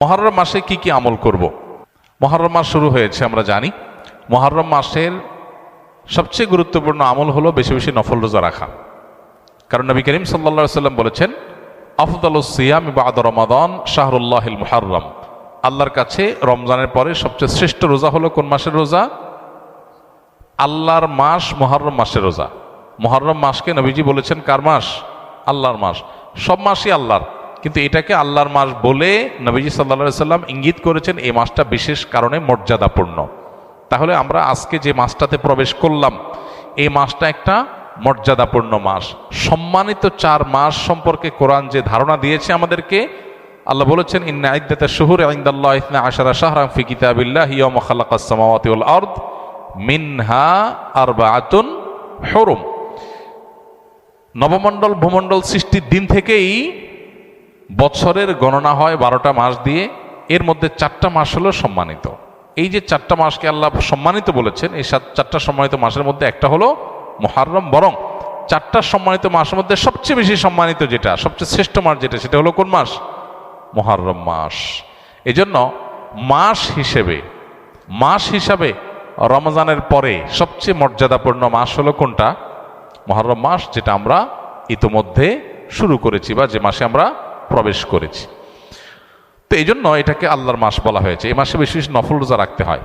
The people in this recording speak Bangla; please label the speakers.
Speaker 1: মুহররম মাসে কি কি আমল করব। মুহররম মাস শুরু হয়েছে, আমরা জানি। মুহররম মাসের সবচেয়ে গুরুত্বপূর্ণ আমল হলো বেশি বেশি নফল রোজা রাখা। কারণ নবী করিম সাল্লাল্লাহু আলাইহি ওয়াসাল্লাম বলেছেন, আফদালুস সিয়াম বা'দা রমাদান শাহরুল্লাহিল মুহাররম। আল্লাহর কাছে রমজানের পরে সবচেয়ে শ্রেষ্ঠ রোজা হলো কোন মাসের রোজা? আল্লাহর মাস মুহররম মাসের রোজা। মুহররম মাসকে নবীজি বলেছেন কার মাস? আল্লাহর মাস। সব মাসই আল্লাহর, কিন্তু এটাকে আল্লাহর মাস বলে নবীজি সাল্লাল্লাহু আলাইহি ওয়াসাল্লাম ইঙ্গিত করেছেন এই মাসটা বিশেষ কারণে মর্যাদাপূর্ণ। তাহলে আমরা আজকে যে মাসটাতে প্রবেশ করলাম, এই মাসটা একটা মর্যাদাপূর্ণ মাস। সম্মানিত 4 মাস সম্পর্কে কোরআন যে ধারণা দিয়েছে আমাদেরকে, আল্লাহ বলেছেন, ইন্না ইদ্দাতাশ শুহুরি ইনদাল্লাহি 12 শাহরান ফি কিতাবিল্লাহি ইয়াওমা খালাকাস সামাওয়াতি ওয়াল আরদ মিনহা আরবাআতুন হুরুম। নবমণ্ডল ভূমণ্ডল সৃষ্টির দিন থেকেই বছরের গণনা হয় 12টা মাস দিয়ে। এর মধ্যে 4টা মাস হলো সম্মানিত। এই যে 4টা মাসকে আল্লাহ সম্মানিত বলেছেন, এই 4টা সম্মানিত মাসের মধ্যে একটা হলো মুহররম। বরং 4টা সম্মানিত মাসের মধ্যে সবচেয়ে বেশি সম্মানিত যেটা, সবচেয়ে শ্রেষ্ঠ মাস যেটা, সেটা হলো কোন মাস? মুহররম মাস। এজন্য মাস হিসাবে রমজানের পরে সবচেয়ে মর্যাদাপূর্ণ মাস হলো কোনটা? মুহররম মাস, যেটা আমরা ইতোমধ্যে শুরু করেছি বা যে মাসে আমরা প্রবেশ করেছি। তো এই জন্য এটাকে আল্লাহর মাস বলা হয়েছে। এই মাসে বেশি বেশি নফল রোজা রাখতে হয়।